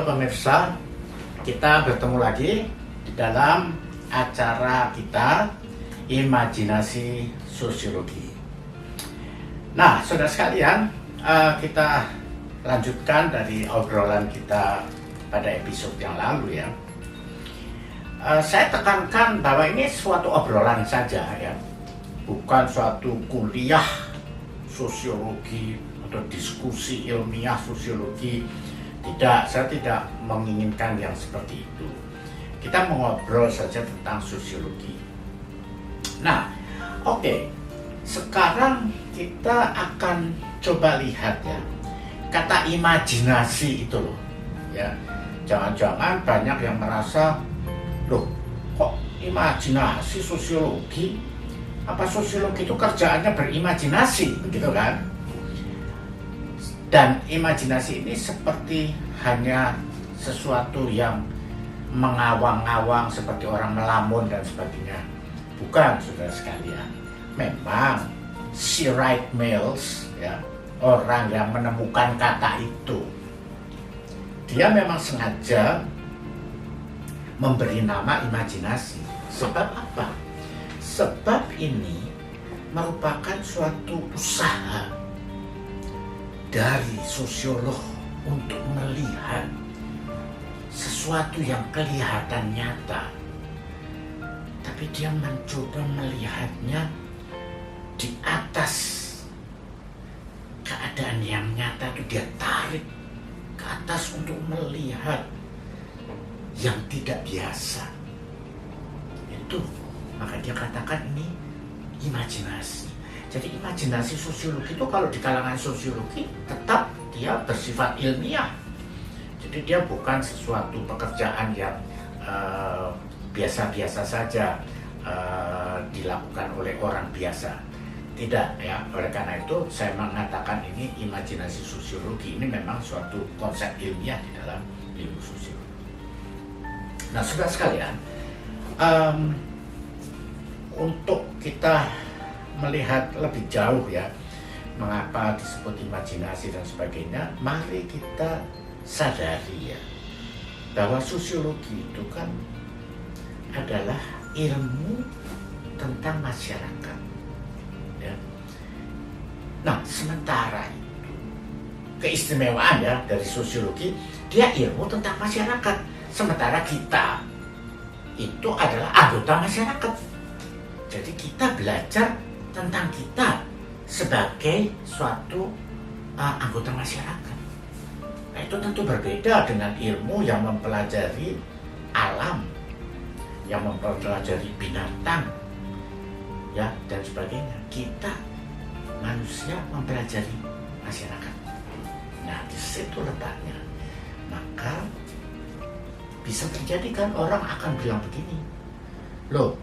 Halo pemirsa, kita bertemu lagi di dalam acara kita Imajinasi Sosiologi. Nah, saudara sekalian, kita lanjutkan dari obrolan kita pada episode yang lalu ya. Saya tekankan bahwa ini suatu obrolan saja ya, bukan suatu kuliah sosiologi atau diskusi ilmiah sosiologi. Tidak, saya tidak menginginkan yang seperti itu. Kita mengobrol saja tentang sosiologi. Nah, oke. Sekarang kita akan coba lihat ya, kata imajinasi itu loh. Ya, jangan-jangan banyak yang merasa, loh, kok imajinasi sosiologi? Apa sosiologi itu kerjaannya berimajinasi, begitu kan? Dan imajinasi ini seperti hanya sesuatu yang mengawang-awang seperti orang melamun dan sebagainya. Bukan, saudara sekalian. Memang si Wright Mills, ya, orang yang menemukan kata itu, dia memang sengaja memberi nama imajinasi. Sebab apa? Sebab ini merupakan suatu usaha dari sosiolog untuk melihat sesuatu yang kelihatan nyata, tapi dia mencoba melihatnya di atas keadaan yang nyata itu. Dia tarik ke atas untuk melihat yang tidak biasa. Itu maka dia katakan ini imajinasi. Jadi imajinasi sosiologi itu kalau di kalangan sosiologi tetap dia bersifat ilmiah. Jadi dia bukan sesuatu pekerjaan yang biasa-biasa saja dilakukan oleh orang biasa. Tidak ya, oleh karena itu saya mengatakan ini imajinasi sosiologi. Ini memang suatu konsep ilmiah di dalam ilmu sosiologi. Nah, saudara sekalian, untuk kita melihat lebih jauh ya, mengapa disebut imajinasi dan sebagainya, mari kita sadari ya, bahwa sosiologi itu kan adalah ilmu tentang masyarakat ya. Nah, sementara itu keistimewaan ya dari sosiologi, dia ilmu tentang masyarakat, sementara kita itu adalah anggota masyarakat. Jadi kita belajar tentang kita sebagai suatu anggota masyarakat. Nah, itu tentu berbeda dengan ilmu yang mempelajari alam, yang mempelajari binatang, ya, dan sebagainya. Kita manusia mempelajari masyarakat. Nah, di situ letaknya. Maka bisa terjadi kan orang akan bilang begini, loh,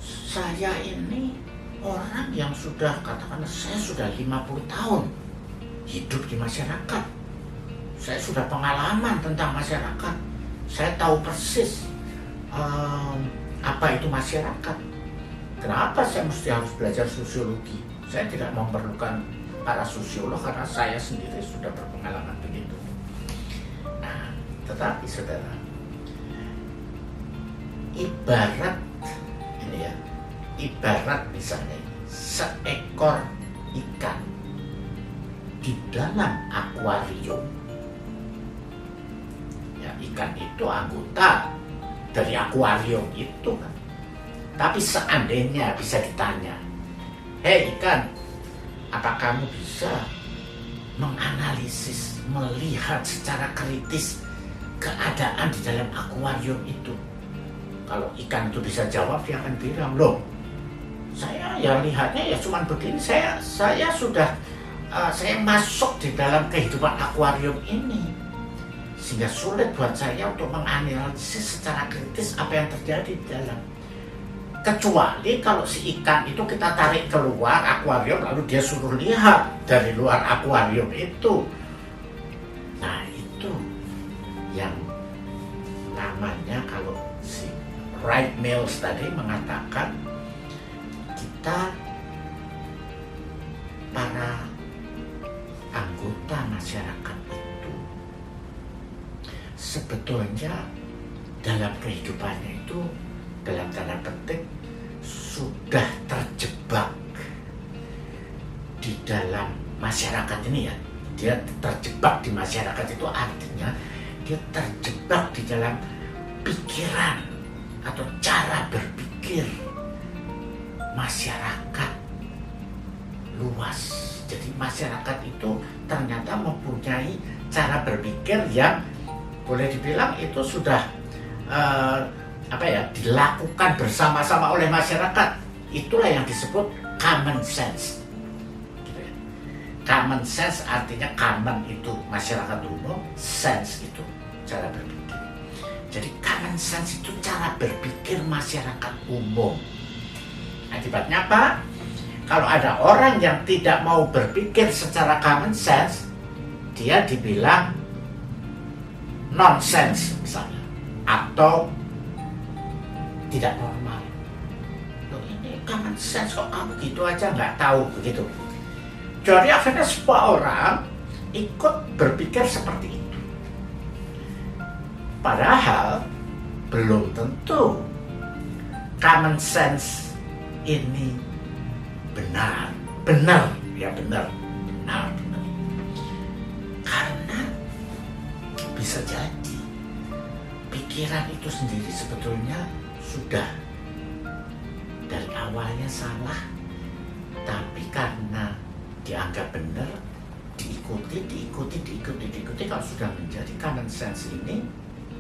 saya ini orang yang sudah, katakanlah saya sudah 50 tahun hidup di masyarakat. Saya sudah pengalaman tentang masyarakat. Saya tahu persis apa itu masyarakat. Kenapa saya mesti harus belajar sosiologi? Saya tidak memerlukan para sosiolog karena saya sendiri sudah berpengalaman begitu. Nah, tetapi saudara, ibarat ini ya, ibarat misalnya seekor ikan di dalam akuarium. Ya, ikan itu anggota dari akuarium itu kan. Tapi seandainya bisa ditanya, hei ikan, apa kamu bisa menganalisis, melihat secara kritis keadaan di dalam akuarium itu? Kalau ikan itu bisa jawab, dia akan bilang, loh, saya ya lihatnya ya cuman begini, saya sudah saya masuk di dalam kehidupan akuarium ini, sehingga sulit buat saya untuk menganalisis secara kritis apa yang terjadi di dalam. Kecuali kalau si ikan itu kita tarik keluar akuarium, lalu dia suruh lihat dari luar akuarium itu. Nah, itu yang namanya, kalau si Wright Mills tadi mengatakan, kita para anggota masyarakat itu sebetulnya dalam kehidupannya itu dalam tanda petik sudah terjebak di dalam masyarakat ini ya. Dia terjebak di masyarakat itu artinya dia terjebak di dalam pikiran atau cara berpikir masyarakat luas. Jadi masyarakat itu ternyata mempunyai cara berpikir yang boleh dibilang itu sudah dilakukan bersama-sama oleh masyarakat. Itulah yang disebut common sense. Common sense artinya common itu masyarakat umum, sense itu cara berpikir. Jadi common sense itu cara berpikir masyarakat umum. Akibatnya apa? Kalau ada orang yang tidak mau berpikir secara common sense, dia dibilang nonsense misalnya, atau tidak normal. Loh, ini common sense kok kamu gitu aja nggak tahu begitu. Jadi akhirnya semua orang ikut berpikir seperti itu. Padahal belum tentu common sense ini benar. Benar. Karena bisa jadi pikiran itu sendiri sebetulnya sudah dari awalnya salah, tapi karena dianggap benar, diikuti. Kalau sudah menjadi common sense ini,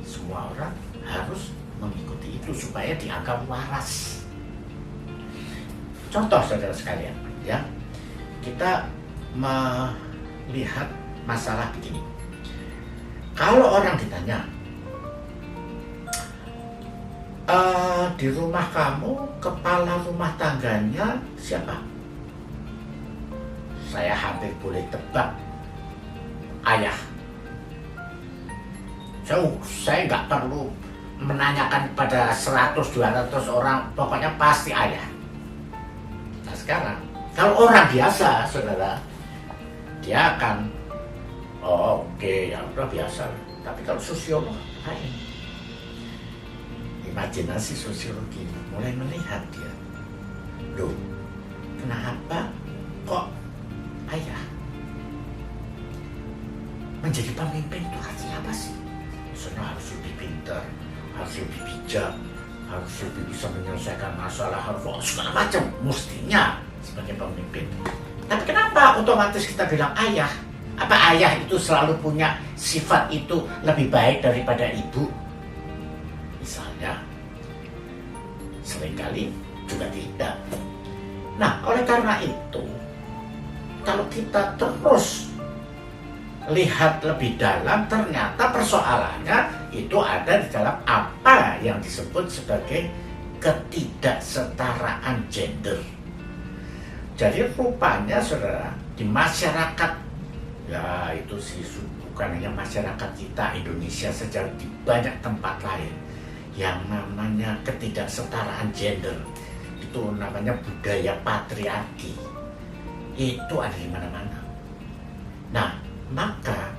semua orang harus mengikuti itu supaya dianggap waras. Contoh saudara sekalian, ya, kita melihat masalah begini. Kalau orang ditanya, di rumah kamu kepala rumah tangganya siapa? Saya hampir boleh tebak ayah. Saya nggak perlu menanyakan pada 100-200 orang, pokoknya pasti ayah. Nah sekarang, kalau orang biasa, saudara, dia akan, oke, ya udah biasa. Tapi kalau sosiolog lain, imajinasi sosiologi mulai melihat dia, loh, kenapa kok ayah menjadi pemimpin itu artinya apa sih? Misalnya harus lebih pintar, harus lebih bijak, harus lebih bisa menyelesaikan masalah, harus segala macam mestinya sebagai pemimpin. Tapi kenapa otomatis kita bilang ayah? Apa ayah itu selalu punya sifat itu lebih baik daripada ibu? Misalnya, seringkali juga tidak. Nah, oleh karena itu, kalau kita terus lihat lebih dalam, ternyata persoalannya itu ada di dalam apa yang disebut sebagai ketidaksetaraan gender. Jadi rupanya saudara, di masyarakat, ya itu sih bukan hanya masyarakat kita Indonesia saja, di banyak tempat lain yang namanya ketidaksetaraan gender, itu namanya budaya patriarki, itu ada di mana-mana. Nah, maka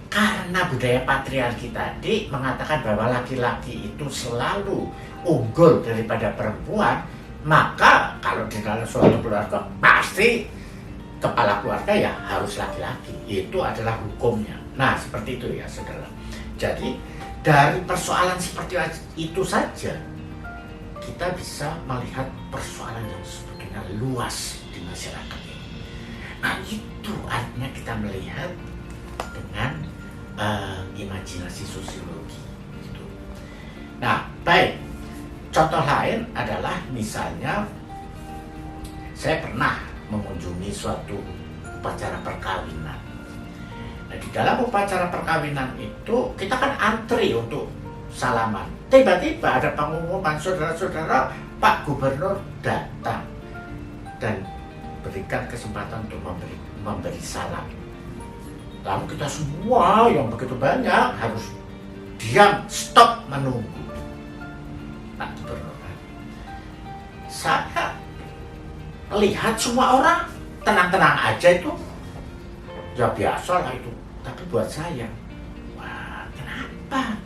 karena budaya patriarki tadi mengatakan bahwa laki-laki itu selalu unggul daripada perempuan, maka kalau di dalam suatu keluarga pasti kepala keluarga ya harus laki-laki. Itu adalah hukumnya. Nah, seperti itu ya saudara. Jadi dari persoalan seperti itu saja kita bisa melihat persoalan yang sebetulnya luas di masyarakat ini. Nah, itu artinya kita melihat dengan imajinasi sosiologi gitu. Nah, baik. Contoh lain adalah misalnya saya pernah mengunjungi suatu upacara perkawinan. Nah, di dalam upacara perkawinan itu kita kan antri untuk salaman. Tiba-tiba ada pengumuman, saudara-saudara, Pak Gubernur datang dan berikan kesempatan untuk memberi salam. Lalu kita semua yang begitu banyak harus diam, stop, menunggu Pak Gubernur. Saya lihat semua orang tenang-tenang aja itu, ya biasa lah itu. Tapi buat saya, wah, kenapa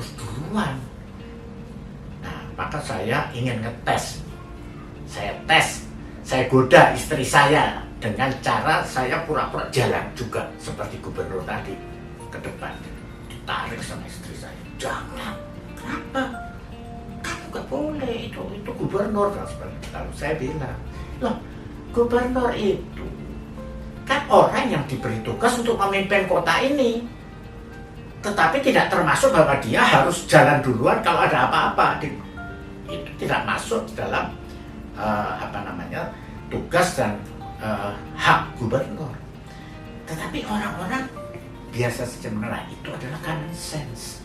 harus duluan. Nah, maka saya ingin ngetes. Saya goda istri saya dengan cara saya pura-pura jalan juga seperti gubernur tadi ke depan. Ditarik sama istri saya. Jangan. Kenapa? Kamu gak boleh, itu gubernur. Lalu saya bilang, loh, gubernur itu kan orang yang diberi tugas untuk memimpin kota ini, tetapi tidak termasuk bahwa dia harus jalan duluan kalau ada apa-apa. Itu tidak masuk dalam tugas dan hak gubernur. Tetapi orang-orang biasa saja mengira itu adalah common sense.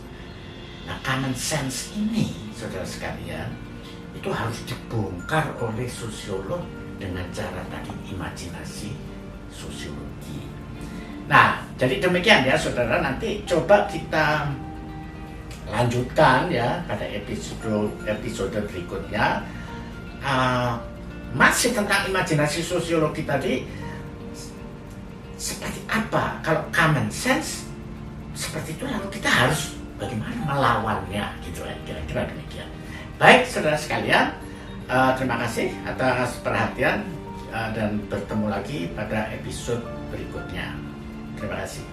Nah, common sense ini, saudara sekalian, itu harus dibongkar oleh sosiolog dengan cara tadi imajinasi sosiologi. Nah, jadi demikian ya saudara, nanti coba kita lanjutkan ya pada episode berikutnya. Masih tentang imajinasi sosiologi tadi, seperti apa kalau common sense seperti itu, lalu kita harus bagaimana melawannya gitu ya, kira-kira demikian. Baik saudara sekalian, terima kasih atas perhatian dan bertemu lagi pada episode berikutnya. Terima kasih.